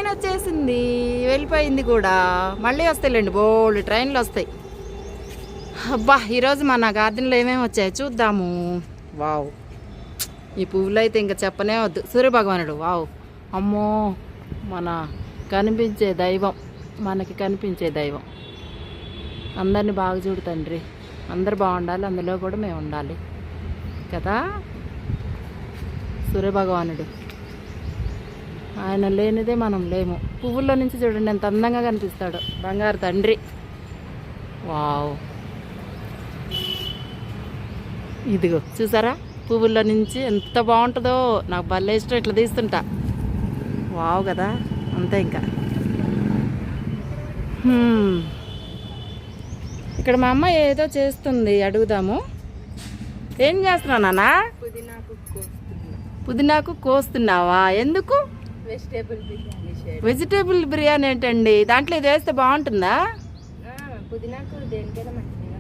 Train వచ్చేసింది, వెళ్ళిపోయింది కూడా. మళ్ళీ వస్తాయిలేండి, బోల్డ్ ట్రైన్లు వస్తాయి. అబ్బా, ఈరోజు మన గార్డెన్లో ఏమేమి వచ్చాయో చూద్దాము. వావ్, ఈ పువ్వులు అయితే ఇంకా చెప్పనే వద్దు. సూర్యభగవానుడు, వావ్, అమ్మో, మన కనిపించే దైవం, మనకి కనిపించే దైవం. అందరిని బాగా చూడు తండ్రి, అందరు బాగుండాలి, అందులో కూడా మేము ఉండాలి కదా. సూర్యభగవానుడు, ఆయన లేనిదే మనం లేము. పువ్వుల్లో నుంచి చూడండి ఎంత అందంగా కనిపిస్తాడు, బంగారు తండ్రి. వావ్, ఇదిగో చూసారా, పువ్వుల్లో నుంచి ఎంత బాగుంటుందో. నాకు భలే ఇష్టం, ఇట్లా తీస్తుంటా. వావ్ కదా, అంతే. ఇంకా ఇక్కడ మా అమ్మ ఏదో చేస్తుంది, అడుగుదాము. ఏం చేస్తున్నావు నాన్న? పుదీనాకు కోస్తున్నావా? ఎందుకు? వెజిటేబుల్ బిర్యానీ ఏంటండి? దాంట్లో ఇది వేస్తే బాగుంటుందా? పుదీనాకు దేనికైనా మంచిదిగా,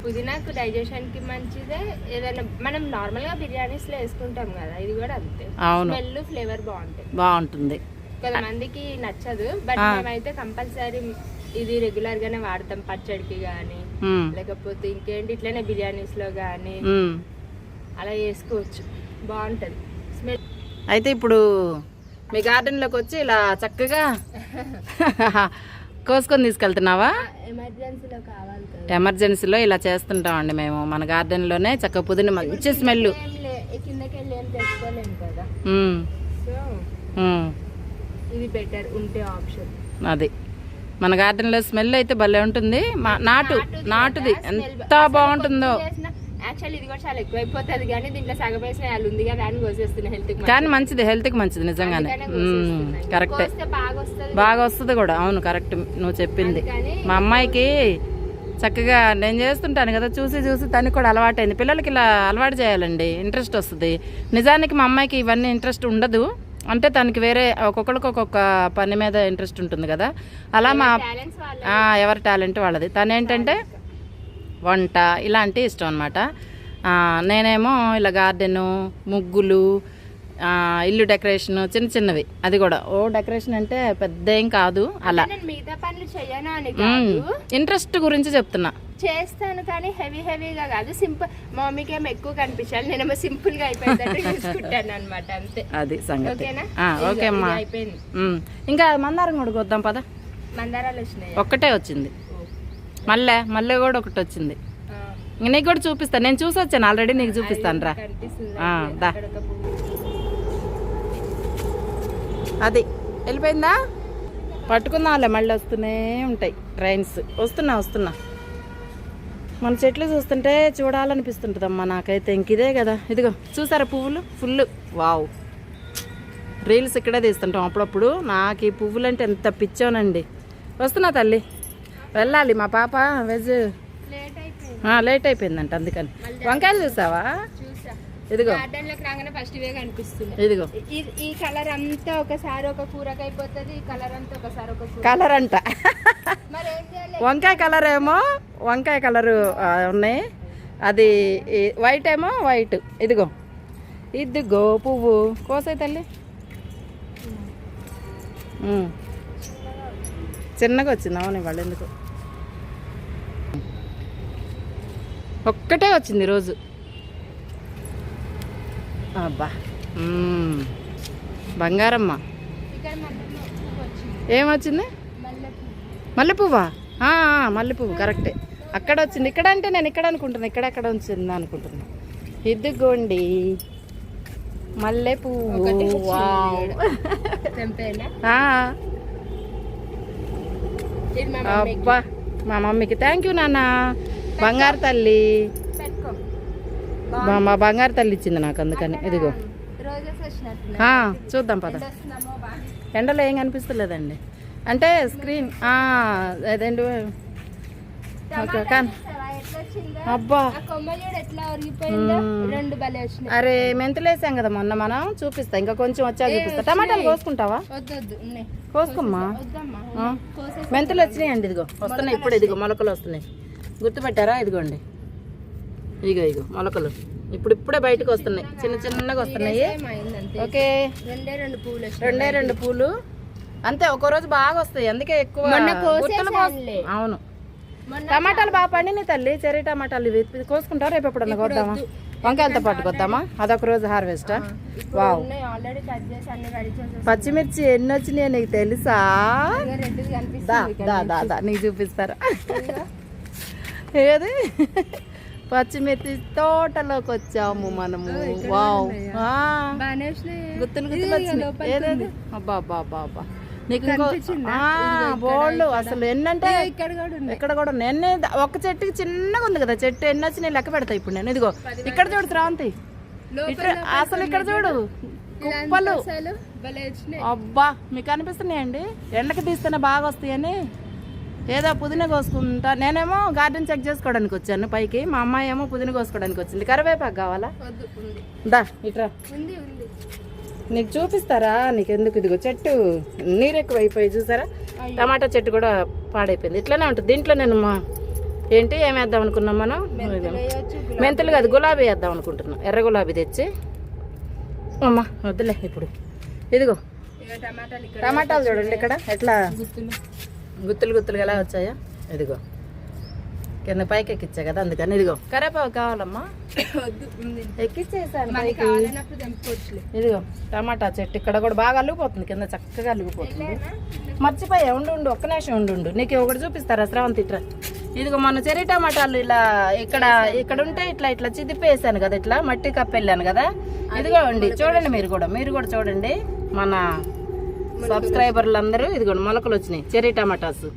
పుదీనాకు డైజెషన్కి మంచిదే. ఏదైనా మనం నార్మల్గా బిర్యానీస్లో వేసుకుంటాం కదా, ఇది కూడా అంతే. అవును, స్మెల్ ఫ్లేవర్ బాగుంటుంది. కొంతమందికి నచ్చదు, బట్ మేమైతే కంపల్సరీ ఇది రెగ్యులర్ గానే వాడతాం, పచ్చడికి గానీ, లేకపోతే ఇంకేంటి ఇట్లనే బిర్యానీస్ లో గానీ అలా చేసుకోవచ్చు, బాగుంటది స్మెల్. అయితే ఇప్పుడు మీ గార్డెన్ లోకి వచ్చి ఇలా చక్కగా కోసుకొని తీసుకెళ్తున్నావా? ఎమర్జెన్సీలో కావాలి కదా, ఎమర్జెన్సీలో ఇలా చేస్తుంటామండి మేము మన గార్డెన్ లోనే. చక్కగా పుదీనా మంచి స్మెల్. కిందకి వెళ్ళి ఏం తెచ్చుకోలేము కదా, సో ఇది బెటర్ ఉంటే ఆప్షన్. అది మన గార్డెన్లో స్మెల్ అయితే భలే ఉంటుంది. నాటుది ఎంత బాగుంటుందో. యాక్చువల్లీ ఇది కూడా చాలా ఎక్కువ అయిపోతుంది, కానీ దీంట్లో సగం వేసిన వాళ్ళు ఉంది కదా అని కోసేస్తున్నాయి. హెల్త్ కానీ మంచిది, హెల్త్కి మంచిది నిజంగానే. కరెక్టే, బాగా వస్తుంది కూడా. అవును, కరెక్ట్ నువ్వు చెప్పింది. మా అమ్మాయికి చక్కగా నేను చేస్తుంటాను కదా, చూసి చూసి తనకి కూడా అలవాటైంది. పిల్లలకి ఇలా అలవాటు చేయాలండి, ఇంట్రెస్ట్ వస్తుంది. నిజానికి మా అమ్మాయికి ఇవన్నీ ఇంట్రెస్ట్ ఉండదు, అంటే తనకి వేరే ఒక్కొక్కరికి ఒక్కొక్క పని మీద ఇంట్రెస్ట్ ఉంటుంది కదా. అలా ఎవరి టాలెంట్ వాళ్ళది. తను ఏంటంటే వంట ఇలాంటి ఇష్టం అనమాట. నేనేమో ఇలా గార్డెను, ముగ్గులు, ఇల్లు డెకరేషన్, చిన్న చిన్నవి. అది కూడా డెకరేషన్ అంటే పెద్ద ఏం కాదు, అలా మిగతా పనులు చేయను అని ఇంట్రెస్ట్ గురించి చెప్తున్నా. చేస్తాను కానీ హెవీగా కాదు, సింపుల్. మా మమ్మీకి ఏమో ఎక్కువ కనిపించాలి, నేనేమో సింపుల్ గా అయిపోయిందంటే చూసుకుంటాను అనమాట, అంతే. అది సంగతి. ఓకే అమ్మా, అయిపోయింది. ఇంకా మందారం కూడా కొద్దాం పద. మందారాలు వచ్చినాయి, ఒక్కటే వచ్చింది. మల్లె కూడా ఒకటి వచ్చింది. నీకు కూడా చూపిస్తాను, నేను చూసి వచ్చాను ఆల్రెడీ, నీకు చూపిస్తాను రా. అది వెళ్ళిపోయిందా? పట్టుకుందాంలే, మళ్ళీ వస్తూనే ఉంటాయి ట్రైన్స్. వస్తున్నా. మన చెట్లు చూస్తుంటే చూడాలనిపిస్తుంటుందమ్మా నాకైతే. ఇంక ఇదే కదా, ఇదిగో చూసారా పువ్వులు ఫుల్. వావ్, రీల్స్ ఇక్కడే తీస్తుంటాం అప్పుడప్పుడు. నాకు ఈ పువ్వులు అంటే ఎంత పిచ్చోనండి. వస్తున్నా తల్లి, వెళ్ళాలి. మా పాప లేట్ అయిపోయిందంట, అందుకని. వంకాయలు చూసావా? ఇదిగో ఇదిగో, ఈ కలర్ అంతా ఒకసారి ఒక కూరకి అయిపోతుంది, ఈ కలర్ అంతా ఒకసారి ఒక కలర్ అంట. వంకాయ కలర్ ఏమో వంకాయ కలరు ఉన్నాయి, అది వైట్ ఏమో వైట్. ఇదిగో పువ్వు కోసే తల్లి. చిన్నగా వచ్చింది. అవును, వాళ్ళు ఎందుకు ఒక్కటే వచ్చింది ఈరోజు. అబ్బా, బంగారమ్మ. ఏమొచ్చింది? మల్లెపువ్వా? మల్లెపువ్వు కరెక్టే. అక్కడ వచ్చింది. ఇక్కడ అంటే నేను ఇక్కడ అనుకుంటున్నా, ఇక్కడెక్కడ వచ్చింది అనుకుంటున్నా. ఇదిగోండి మల్లెపువ్వు. అబ్బా, మా మమ్మీకి థ్యాంక్ యూ నాన్న. బంగారు తల్లి, మా బంగారు తల్లి ఇచ్చింది నాకు, అందుకని. ఇదిగో చూద్దాం పద. ఎండలో ఏం కనిపిస్తలేదండి, అంటే స్క్రీన్ అదేంటి. అబ్బా, అరే మెంతులు వేసాం కదా మొన్న మనం, చూపిస్తా. ఇంకా కొంచెం వచ్చా చూపిస్తా. టమాటాలు కోసుకుంటావా? కోసుకోమ్మా. మెంతులు వచ్చినాయండి, ఇదిగో వస్తున్నాయి ఇప్పుడు. ఇదిగో మొలకలు వస్తున్నాయి, గుర్తుపెట్టారా? ఇదిగోండి, ఇగో మొలకలు ఇప్పుడే బయటకు వస్తున్నాయి, చిన్నగా వస్తున్నాయి. ఓకే, రెండే రెండు పూలు. అంతే ఒక్కో రోజు బాగా వస్తాయి, అందుకే ఎక్కువ మొన్న గుత్తులు కోసేసానులే. అవును. టమాటాలు బాగా పండినాయి తల్లి, చెర్రీ టమాటాలు ఇవి కోసుకుంటారు. రేపు ఎప్పుడన్నా కొద్దామా, వంకాయలతో పట్టుకొద్దామా, అదొక రోజు హార్వెస్టా? వావ్. ఆల్రెడీ కట్ చేసి అన్ని రెడీ చేసేసి పచ్చిమిర్చి ఎన్ని వచ్చినాయో నీకు తెలుసా? రెడ్ దా కనిపిస్తుంది. దా దా దా నీకు చూపిస్తారా? ఏది పచ్చిమిర్చి తోటలోకి వచ్చాము మనము. వావ్. బాగానే వచ్చినాయి. గుత్తులు గుత్తులు వచ్చినాయి. ఏదేది? అబ్బా అబ్బా అబ్బా అబ్బా. నీకు ఇంకో కనిపించిందా? బోళ్ళు అసలు ఎన్నంటే ఇక్కడ కూడా ఉన్నాయి. ఇక్కడ కూడా ఎన్ని, ఒక చెట్టుకి చిన్నగా ఉంది కదా చెట్టు, ఎన్ని వచ్చినాయి లెక్క పెడతా ఇప్పుడు నేను. ఇదిగో ఇక్కడ చూడు శ్రావంతి, ఇట్లా అసలు ఇక్కడ చూడు కుప్పలు. అసలు భలే వచ్చినాయి. అబ్బా మీకు కనిపిస్తున్నాయండి, ఎండకి తీస్తేనే బాగా వస్తాయని ఏదో పుదీనా కోసుకుంటా. నేనేమో గార్డెన్ చెక్ చేసుకోవడానికి వచ్చాను పైకి, మా అమ్మాయి ఏమో పుదీనా కోసుకోవడానికి వచ్చింది. కరివేపాకు కావాలా? వద్దు, ఉంది దా ఇట్రా, ఉంది ఉంది. నీకు చూపిస్తారా? నీకు ఎందుకు? ఇదిగో చెట్టు నీరు ఎక్కువ అయిపోయి చూసారా, టమాటా చెట్టు కూడా పాడైపోయింది. ఇట్లానే ఉంటుంది దీంట్లో. నేను ఏంటి ఏం వేద్దాం అనుకున్నాం మనం? మెంతులు కాదు, గులాబీ వేద్దాం అనుకుంటున్నాం. ఎర్ర గులాబీ తెచ్చి. అమ్మా వద్దులే ఇప్పుడు. ఇదిగో టమాటాలు ఇక్కడ టమాటాలు చూడండి ఇక్కడ ఎట్లా గుత్తులు. గుత్తులు గుత్తులుగా ఎలా వచ్చాయో. ఇదిగో కింద పైకి ఎక్కిచ్చా కదా, అందుకని. ఇదిగో కరేపాకు కావాలమ్మా? వద్దు, ఉంది. ఎక్కిచ్చేసాను మనకి పైకి. కావాలన్నప్పుడు తెంపుకోవచ్చులే. ఇదిగో టమాటా చెట్టు ఇక్కడ కూడా బాగా అల్లుకుపోతుంది, కింద చక్కగా అల్లుకుపోతుంది. మర్చిపోయా, ఉండు ఒక్క నిమిషం ఉండు. నీకు ఒకటి చూపిస్తారా శ్రావంతి? ఇట్లా ఇదిగో మన చెర్రీ టమాటాలు ఇలా ఇక్కడ ఉంటే ఇట్లా ఇట్లా చిదిపేసాను కదా, ఇట్లా మట్టి కప్పెళ్ళాను కదా. ఇదిగో అండి చూడండి, మీరు కూడా చూడండి. మన సబ్స్క్రైబర్లు అందరూ ఇదిగోండి మొలకలు వచ్చినాయి చెర్రీ టమాటాస్.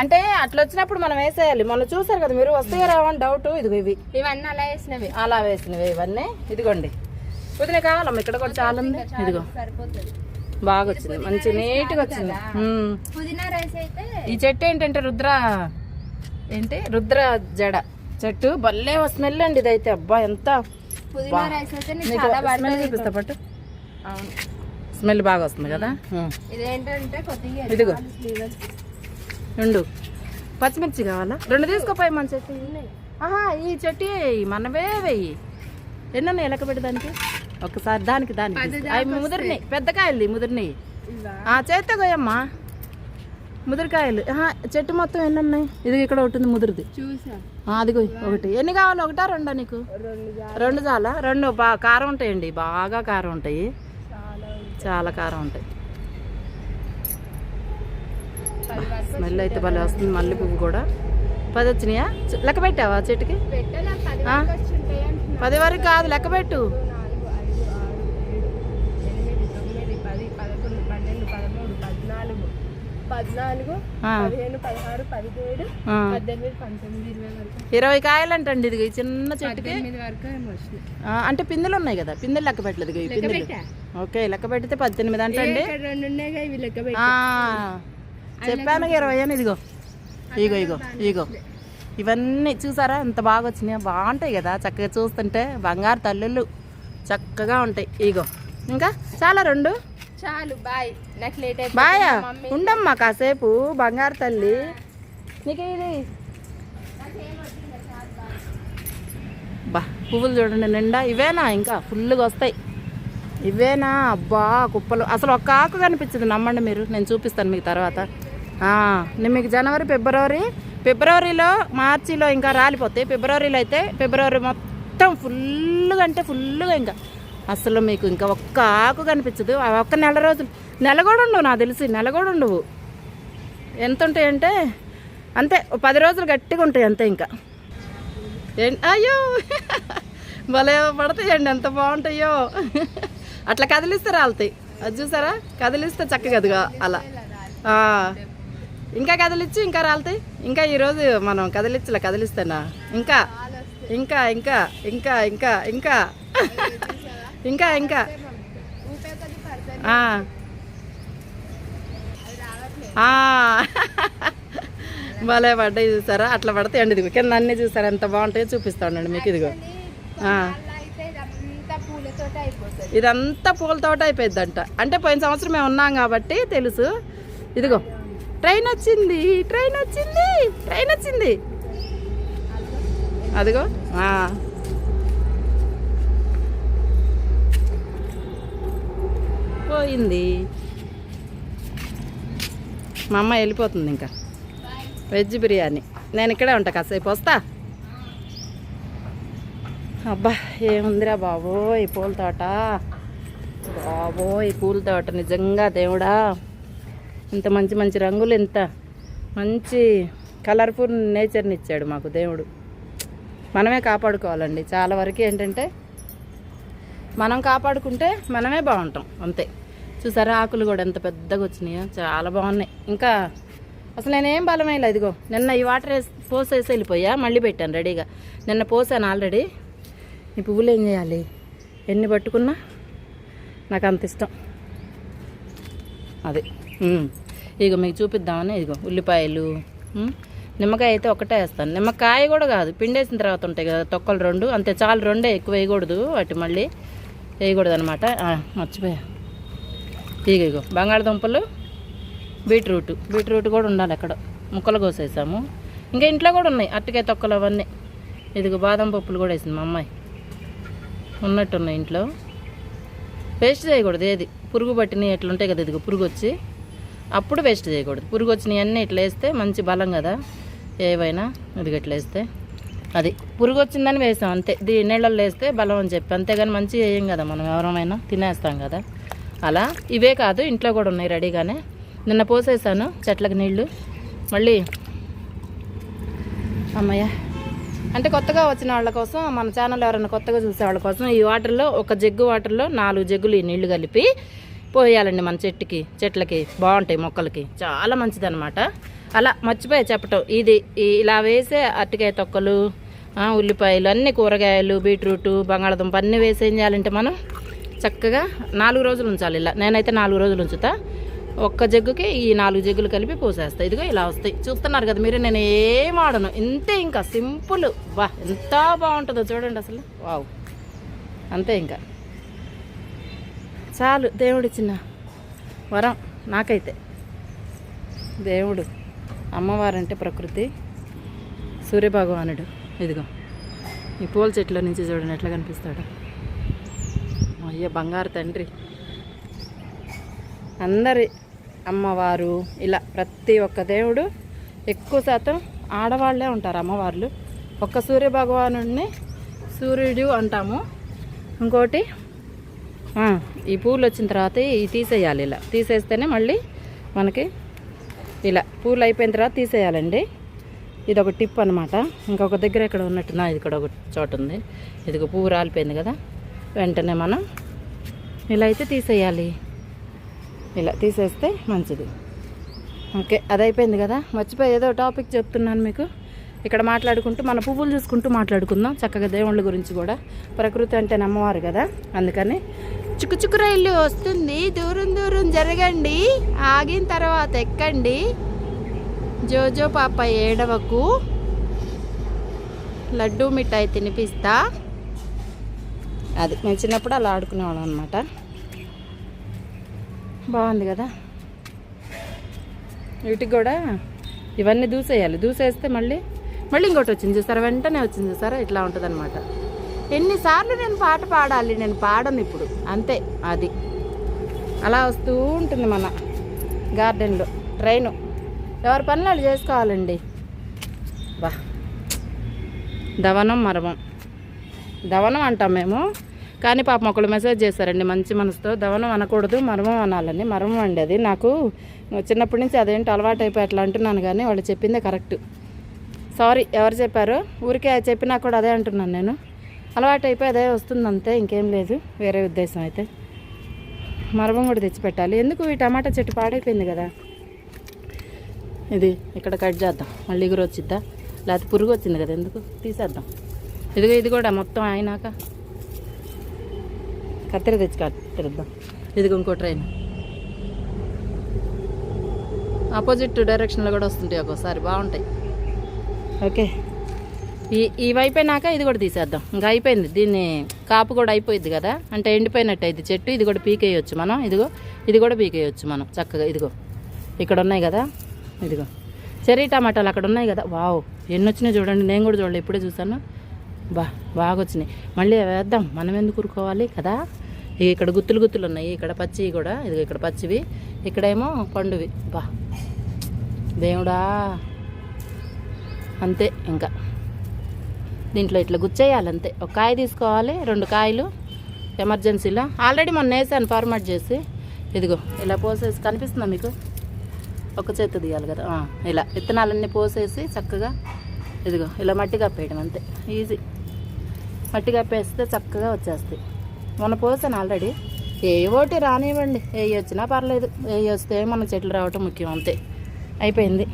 అంటే అట్లా వచ్చినప్పుడు మనం వేసేయాలి. మొన్న చూసారు కదా మీరు, వస్తాయో రావని డౌట్. ఇదిగో ఇవన్నీ అలా వేసినవి, అలా వేసినవి ఇవన్నీ. ఇదిగోండి పుదీనా కావాలమ్మా, ఇక్కడ కూడా చాలా ఉంది. ఇదిగో సరిపోతుంది. బాగా వచ్చింది, మంచి నీట్గా వచ్చింది. పుదీనా రైస్ అయితే ఈ చెట్టు ఏంటంటే రుద్ర జడ చెట్టు, భలే స్మెల్ అండి ఇదైతే. అబ్బా ఎంత పుదీనా రైస్ అయితే నేను నీకు చాలా స్మెల్ పడుతుంది. చూపిస్తా పట్టు. అవును, స్మెల్ బాగా వస్తుంది కదా. ఇదేంటంటే కొద్దిగా ఇదిగో ఫ్లేవర్ రెండు పచ్చిమిర్చి కావాలా? 2 తీసుకోపోయి మన చెట్టు. ఆహా ఈ చెట్టు మనవే వెయ్యి. ఎన్న లెక్క పెట్టి దానికి ఒకసారి, దానికి అవి ముదిరినాయి, పెద్ద కాయలు ముదిరినాయి. చేస్తే కోయమ్మా ముదిరికాయలు. చెట్టు మొత్తం ఎన్ని ఉన్నాయి? ఇది ఇక్కడ ఒకటి ఉంది ముదిరిది, చూసా. అదిగో ఒకటి. ఎన్ని కావాలి? 1 2 నీకు? 2 చాలా. 2 బాగా కారం ఉంటాయండి, బాగా కారం ఉంటాయి, చాలా కారం ఉంటాయి. స్మెల్ అయితే భలే వస్తుంది. మల్లె పువ్వు కూడా 10 వచ్చినాయా? లెక్క పెట్టావా చెట్టుకి? 10 వరకు కాదు, లెక్క పెట్టు. 20 కాయలు అంటండి ఇది చిన్న చెట్టుకి. అంటే పిందెలు ఉన్నాయి కదా, పిందెలు లెక్క పెట్టలేదు. పిందెలు ఓకే లెక్క పెడితే 18 అంటండి. చెప్పాను 20 అని. ఇదిగో ఇగో ఇగో ఇగో ఇవన్నీ చూసారా ఎంత బాగా వచ్చినాయి, బాగుంటాయి కదా. చక్కగా చూస్తుంటే బంగారు తల్లుళ్ళు చక్కగా ఉంటాయి. ఇగో ఇంకా చాలా 2 చాలు. బాయ్, నాకు లేట్ అయిపోయింది. బాయా ఉండమ్మా కాసేపు, బంగారు తల్లి. నీకు ఇది బా పువ్వులు చూడండి నిండా. ఇవేనా ఇంకా ఫుల్గా వస్తాయి? ఇవేనా? అబ్బా కుప్పలు. అసలు ఒక్క ఆకు కనిపించదు, నమ్మండి మీరు. నేను చూపిస్తాను మీకు తర్వాత. నేను మీకు జనవరి ఫిబ్రవరిలో మార్చిలో ఇంకా రాలిపోతాయి. ఫిబ్రవరిలో అయితే ఫిబ్రవరి మొత్తం ఫుల్గా, అంటే ఫుల్గా ఇంకా అసలు మీకు ఇంకా ఒక్క ఆకు కనిపించదు. ఒక్క నెల రోజులు, నెల కూడా ఉండవు నాకు తెలిసి, నెల కూడా ఉండవు. ఎంత ఉంటాయంటే అంతే 10 రోజులు గట్టిగా ఉంటాయి అంతే. ఇంకా అయ్యో భలే పడతాయండి, ఎంత బాగుంటాయో. అట్లా కదిలిస్తే రాలుతాయి, అది చూసారా? కదిలిస్తే చక్కగా అదిగా అలా. ఇంకా కదిలిచ్చి ఇంకా రాలుతాయి. ఇంకా ఈరోజు మనం కదిలిస్తానా ఇంకా ఇంకా ఇంకా ఇంకా ఇంకా ఇంకా ఇంకా ఇంకా భలే పడ్డాయి చూసారా? అట్లా పడతాయండి. ఇదిగో కింద అన్నీ చూసారా ఎంత బాగుంటాయో చూపిస్తా ఉండండి మీకు. ఇదిగో ఇదంతా పూలతోట అయిపోయిందంట. అంటే పోయిన సంవత్సరం మేము ఉన్నాం కాబట్టి తెలుసు. ఇదిగో ట్రైన్ వచ్చింది, ట్రైన్ వచ్చింది, ట్రైన్ వచ్చింది. అదిగో పోయింది. మా అమ్మ వెళ్ళిపోతుంది ఇంకా. వెజ్ బిర్యానీ. నేను ఇక్కడే ఉంటా, కాసేపు వస్తా. అబ్బా ఏముందిరా బాబోయ్ పూల తోట, బాబోయ్ పూల తోట. నిజంగా దేవుడా, ఇంత మంచి మంచి రంగులు, ఇంత మంచి కలర్ఫుల్ నేచర్ని ఇచ్చాడు మాకు దేవుడు. మనమే కాపాడుకోవాలండి. చాలా వరకు ఏంటంటే మనం కాపాడుకుంటే మనమే బాగుంటాం అంతే. చూసారా ఆకులు కూడా ఎంత పెద్దగా వచ్చినాయో, చాలా బాగున్నాయి. ఇంకా అసలు నేనేం బలమేలా. ఇదిగో నిన్న ఈ వాటర్ పోసేసి వెళ్ళిపోయా, మళ్ళీ పెట్టాను రెడీగా. నిన్న పోసాను ఆల్రెడీ. ఈ పువ్వులు ఏం చేయాలి, ఎన్ని పట్టుకున్నా నాకు అంత ఇష్టం. అది ఇదిగో మీకు చూపిద్దామని. ఇదిగో ఉల్లిపాయలు, నిమ్మకాయ అయితే ఒకటే వేస్తాను. నిమ్మకాయ కూడా కాదు, పిండేసిన తర్వాత ఉంటాయి కదా తొక్కలు 2, అంతే చాలు. 2 ఎక్కువ వేయకూడదు, వాటి మళ్ళీ వేయకూడదు అనమాట. మర్చిపోయా. ఇగో బంగాళదుంపలు, బీట్రూట్ కూడా ఉండాలి. ఎక్కడ ముక్కలు కోసేసాము. ఇంకా ఇంట్లో కూడా ఉన్నాయి అరటికాయ తొక్కలు అవన్నీ. ఇదిగో బాదం పప్పులు కూడా వేసింది మా అమ్మాయి, ఉన్నట్టున్నాయి ఇంట్లో. వేస్ట్ చేయకూడదు ఏది, పురుగు పట్టినవి ఎట్లుంటాయి కదా. ఇదిగో పురుగు వచ్చి అప్పుడు వేస్ట్ చేయకూడదు. పురుగు వచ్చినవి అన్నీ ఇట్లా వేస్తే మంచి బలం కదా ఏవైనా. ఇదిగో ఇట్లా వేస్తే అది పురుగు వచ్చిందని వేసాం అంతే. నీళ్ళల్లో వేస్తే బలం అని చెప్పి, అంతేగాని మంచి వేయం కదా మనం, ఎవరమైనా తినేస్తాం కదా. అలా ఇవే కాదు ఇంట్లో కూడా ఉన్నాయి రెడీగానే. నిన్న పోసేసాను చెట్లకు నీళ్ళు. మళ్ళీ అమ్మయ్య అంటే కొత్తగా వచ్చిన వాళ్ళ కోసం, మన ఛానల్ ఎవరైనా కొత్తగా చూసే వాళ్ళ కోసం ఈ వాటర్లో, ఒక జగ్గు వాటర్లో 4 జగ్గులు ఈ నీళ్లు కలిపి పోయాలండి మన చెట్లకి. బాగుంటాయి మొక్కలకి, చాలా మంచిదన్నమాట. అలా మర్చిపోయా చెప్పటం. ఇది ఇలా వేసే అరటికాయ తొక్కలు, ఉల్లిపాయలు, అన్ని కూరగాయలు, బీట్రూట్, బంగాళదుంప అన్నీ వేసి ఏం చేయాలంటే మనం చక్కగా 4 రోజులు ఉంచాలి. ఇలా నేనైతే 4 రోజులు ఉంచుతా. ఒక్క జగ్గుకి ఈ 4 జగ్గులు కలిపి పోసేస్తా. ఇదిగో ఇలా వస్తాయి, చూస్తున్నారు కదా మీరు. నేను ఏం ఆడను, ఇంతే. ఇంకా సింపుల్. వా ఎంత బాగుంటుందో చూడండి అసలు. వావ్, అంతే. ఇంకా చాలు. దేవుడిచ్చిన వరం నాకైతే. దేవుడు, అమ్మవారంటే ప్రకృతి, సూర్యభగవానుడు. ఇదిగో ఈ పూల చెట్ల నుంచి చూడండి ఎట్లా కనిపిస్తాడు. అయ్యో బంగారు తండ్రి. అందరి అమ్మవారు ఇలా ప్రతి ఒక్క దేవుడు ఎక్కువ శాతం ఆడవాళ్లే ఉంటారు అమ్మవార్లు. ఒక్క సూర్యభగవానుడిని సూర్యుడు అంటాము. ఇంకోటి ఈ పూలు వచ్చిన తర్వాత ఇవి తీసేయాలి. ఇలా తీసేస్తేనే మళ్ళీ మనకి ఇలా పూలు అయిపోయిన తర్వాత తీసేయాలండి. ఇది ఒక టిప్ అనమాట. ఇంకొక దగ్గర ఇక్కడ ఉన్నట్టున్నా, ఇది ఇక్కడ ఒక చోట ఉంది. ఇదిగో పువ్వు రాలిపోయింది కదా, వెంటనే మనం ఇలా అయితే తీసేయాలి. ఇలా తీసేస్తే మంచిది. ఓకే, అది అయిపోయింది కదా. మర్చిపోయి ఏదో టాపిక్ చెప్తున్నాను మీకు. ఇక్కడ మాట్లాడుకుంటూ మన పువ్వులు చూసుకుంటూ మాట్లాడుకుందాం చక్కగా. దేవుళ్ళ గురించి కూడా, ప్రకృతి అంటే నమ్మవారు కదా, అందుకని. చుక్కు రైలు వస్తుంది, దూరం దూరం జరగండి, ఆగిన తర్వాత ఎక్కండి, జోజో పాప ఏడవకు, లడ్డూ మిఠాయి తినిపిస్తా. అది మేము చిన్నప్పుడు అలా ఆడుకునేవాళ్ళం అనమాట. బాగుంది కదా. వీటికి కూడా ఇవన్నీ దూసేయాలి. దూసేస్తే మళ్ళీ ఇంకోటి వచ్చింది చూసారా, వెంటనే వచ్చింది చూసారా, ఇట్లా ఉంటుంది అనమాట. ఎన్నిసార్లు నేను పాట పాడాలి, నేను పాడను ఇప్పుడు, అంతే. అది అలా వస్తూ ఉంటుంది మన గార్డెన్లో ట్రైను. ఎవరి పనులు వాళ్ళు చేసుకోవాలండి. బా దవనం మరమం, దవనం అంటాం మేము, కానీ పాపం ఒకళ్ళు మెసేజ్ చేశారండి మంచి మనసుతో, దవనం అనకూడదు మర్మం అనాలని. మర్మం అండి అది. నాకు చిన్నప్పటి నుంచి అదేంటి అలవాటు అయిపోయి అట్లా అంటున్నాను, కానీ వాళ్ళు చెప్పిందే కరెక్ట్. సారీ ఎవరు చెప్పారో, ఊరికే చెప్పినా కూడా అదే అంటున్నాను నేను. అలవాటు అయిపోయి అదే వస్తుంది అంతే, ఇంకేం లేదు, వేరే ఉద్దేశం అయితే. మర్మం కూడా తెచ్చిపెట్టాలి. ఎందుకు ఈ టమాటా చెట్టు పాడైపోయింది కదా, ఇది ఇక్కడ కట్ చేద్దాం, మళ్ళీ ఎగురు వచ్చిద్దా, లేకపోతే పురుగు వచ్చింది కదా, ఎందుకు తీసేద్దాం. ఇదిగో ఇది కూడా మొత్తం అయినాక కత్తెర తెచ్చి కత్తిరిద్దాం. ఇదిగో ఇంకో ట్రైన్ ఆపోజిట్ డైరెక్షన్లో కూడా వస్తుంటాయి ఒక్కోసారి, బాగుంటాయి. ఓకే, ఈ అయిపోయినాక ఇది కూడా తీసేద్దాం. ఇంకా అయిపోయింది, దీన్ని కాపు కూడా అయిపోయింది కదా, అంటే ఎండిపోయినట్టు అయింది చెట్టు. ఇది కూడా పీకేయచ్చు మనం. ఇదిగో ఇది కూడా పీకేయచ్చు మనం చక్కగా. ఇదిగో ఇక్కడ ఉన్నాయి కదా, ఇదిగో చెర్రీ టమాటాలు అక్కడ ఉన్నాయి కదా. వావ్, ఎన్ని వచ్చినాయి చూడండి, నేను కూడా చూడలే, ఇప్పుడే చూసాను. బాగా వచ్చినాయి. మళ్ళీ వేద్దాం, మనం ఎందుకు ఊరుకోవాలి కదా. ఇక్కడ గుత్తులు ఉన్నాయి, ఇక్కడ పచ్చివి కూడా, ఇదిగో ఇక్కడ పచ్చివి, ఇక్కడేమో పండువి. దేవుడా అంతే. ఇంకా దీంట్లో ఇట్లా గుచ్చేయాలి అంతే. ఒక కాయ తీసుకోవాలి, 2 కాయలు ఎమర్జెన్సీలో. ఆల్రెడీ మొన్న వేసాను ఫార్మాట్ చేసి. ఇదిగో ఇలా పోసేసి, కనిపిస్తుందా మీకు? ఒక చేతి తీయాలి కదా. ఇలా విత్తనాలన్నీ పోసేసి చక్కగా ఇదిగో ఇలా మట్టి కప్పేయడం అంతే. ఈజీ. మట్టి కప్పేస్తే చక్కగా వచ్చేస్తాయి. మొన్న పోసాను ఆల్రెడీ. ఏ ఒకటి రానివ్వండి, ఏ వచ్చినా పర్లేదు. ఏ వస్తే మన చెట్లు రావటం ముఖ్యం అంతే. అయిపోయింది.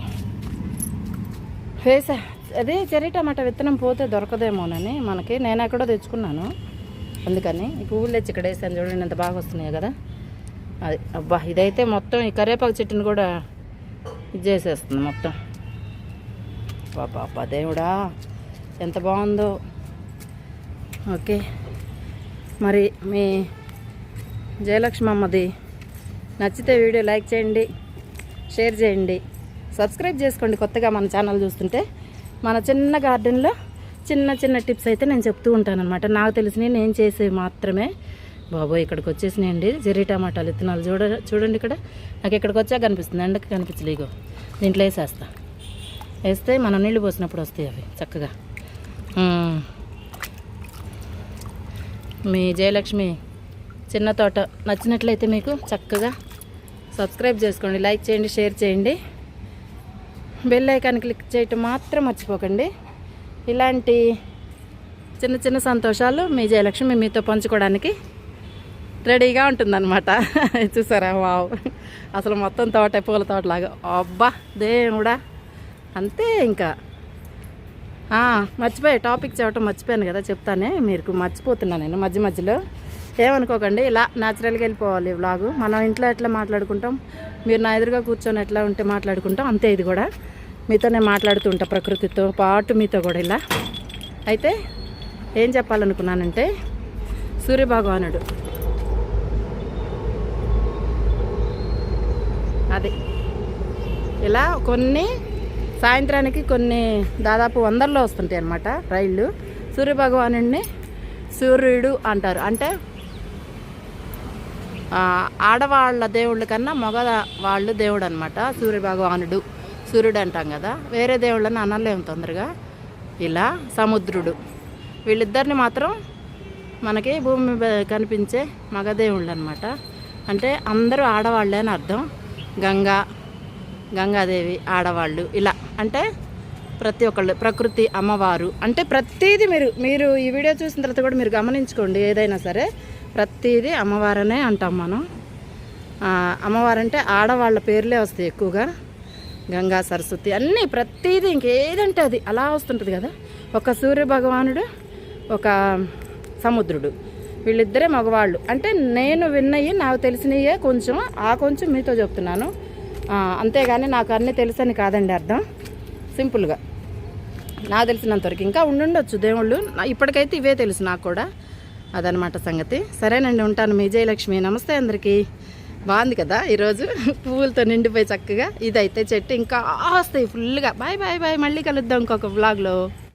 వేసా. అదే చెర్రీ టమాటా విత్తనం పోతే దొరకదేమోనని మనకి. నేను ఎక్కడో తెచ్చుకున్నాను, అందుకని ఈ పువ్వులు తెచ్చి ఇక్కడ వేసాను. చూడండి ఎంత బాగా వస్తున్నాయి కదా. అది అబ్బా, ఇదైతే మొత్తం ఈ కరివేపాకు చెట్టుని కూడా ఇది చేసేస్తుంది మొత్తం. పాపా దేవుడా ఎంత బాగుందో. ఓకే, మరి మీ జయలక్ష్మి అమ్మది నచ్చితే వీడియో లైక్ చేయండి, షేర్ చేయండి, సబ్స్క్రైబ్ చేసుకోండి. కొత్తగా మన ఛానల్ చూస్తుంటే మన చిన్న గార్డెన్లో చిన్న చిన్న టిప్స్ అయితే నేను చెప్తూ ఉంటాను అనమాట. నాకు తెలిసినవి నేను చేసేవి మాత్రమే. బాబోయ్, ఇక్కడికి వచ్చేసినాయండి చెర్రీ టమాటాలు విత్తనాలు. చూడండి ఇక్కడ. నాకు ఇక్కడికి వచ్చాక కనిపిస్తుంది, ఎండకి కనిపించలేగో. దీంట్లో వేసేస్తా. వేస్తే మనం నీళ్ళు పోసినప్పుడు వస్తాయి అవి చక్కగా. మీ జయలక్ష్మి చిన్న తోట నచ్చినట్లయితే మీకు చక్కగా సబ్స్క్రైబ్ చేసుకోండి, లైక్ చేయండి, షేర్ చేయండి, బెల్ ఐకాన్ క్లిక్ చేయటం మాత్రం మర్చిపోకండి. ఇలాంటి చిన్న చిన్న సంతోషాలు మీ జయలక్ష్మి మీతో పంచుకోవడానికి రెడీగా ఉంటుందన్నమాట. చూసారా? వావ్, అసలు మొత్తం తోట పూల తోటలాగా. అబ్బా దేవుడా అంతే. ఇంకా మర్చిపోయా, టాపిక్ చెప్పడం మర్చిపోయాను కదా, చెప్తానే. మీరు మర్చిపోతున్నాను నేను మధ్య మధ్యలో. ఏమనుకోకండి, ఇలా న్యాచురల్గా వెళ్ళిపోవాలి వ్లాగు. మనం ఇంట్లో ఎట్లా మాట్లాడుకుంటాం, మీరు నా ఎదురుగా కూర్చొని ఎట్లా ఉంటే మాట్లాడుకుంటాం అంతే. ఇది కూడా మీతోనే మాట్లాడుతూ ఉంటా, ప్రకృతితో పాటు మీతో కూడా ఇలా. అయితే ఏం చెప్పాలనుకున్నానంటే, సూర్యభగవానుడు అది ఇలా కొన్ని సాయంత్రానికి కొన్ని దాదాపు 100లో వస్తుంటాయి అన్నమాట రైళ్ళు. సూర్యభగవానుడిని సూర్యుడు అంటారు. అంటే ఆడవాళ్ళ దేవుళ్ళ కన్నా మగవాళ్ళు దేవుడు అనమాట సూర్యభగవానుడు. సూర్యుడు అంటాం కదా, వేరే దేవుళ్ళని అనలేము తొందరగా. ఇలా సముద్రుడు, వీళ్ళిద్దరిని మాత్రం మనకి భూమి మీద కనిపించే మగదేవుళ్ళు అనమాట. అంటే అందరూ ఆడవాళ్ళే అని అర్థం. గంగాదేవి ఆడవాళ్ళు ఇలా. అంటే ప్రతి ఒక్కళ్ళు ప్రకృతి అమ్మవారు. అంటే ప్రతిదీ మీరు ఈ వీడియో చూసిన తర్వాత కూడా మీరు గమనించుకోండి, ఏదైనా సరే ప్రతిదీ అమ్మవారనే అంటాం మనం. అమ్మవారంటే ఆడవాళ్ళ పేర్లే వస్తాయి ఎక్కువగా. గంగా, సరస్వతి అన్నీ ప్రతిదీ ఇంకేదంటే అది అలా వస్తుంటుంది కదా. ఒక సూర్య భగవానుడు, ఒక సముద్రుడు, వీళ్ళిద్దరే మగవాళ్ళు. అంటే నేను విన్నవి నాకు తెలిసినయే కొంచెం మీతో చెప్తున్నాను. అంతేగాని నాకు అన్నీ తెలుసని కాదండి అర్థం. సింపుల్గా నాకు తెలిసినంతవరకు. ఇంకా ఉండుండొచ్చు దేవుళ్ళు, ఇప్పటికైతే ఇవే తెలుసు నాకు కూడా. అదనమాట సంగతి. సరేనండి, ఉంటాను. మీ జయలక్ష్మి. నమస్తే అందరికీ. బాగుంది కదా ఈరోజు, పువ్వులతో నిండిపోయి చక్కగా. ఇదైతే చెట్టు ఇంకా వస్తాయి ఫుల్గా. Bye bye bye. మళ్ళీ కలుద్దాం ఇంకొక వ్లాగ్లో.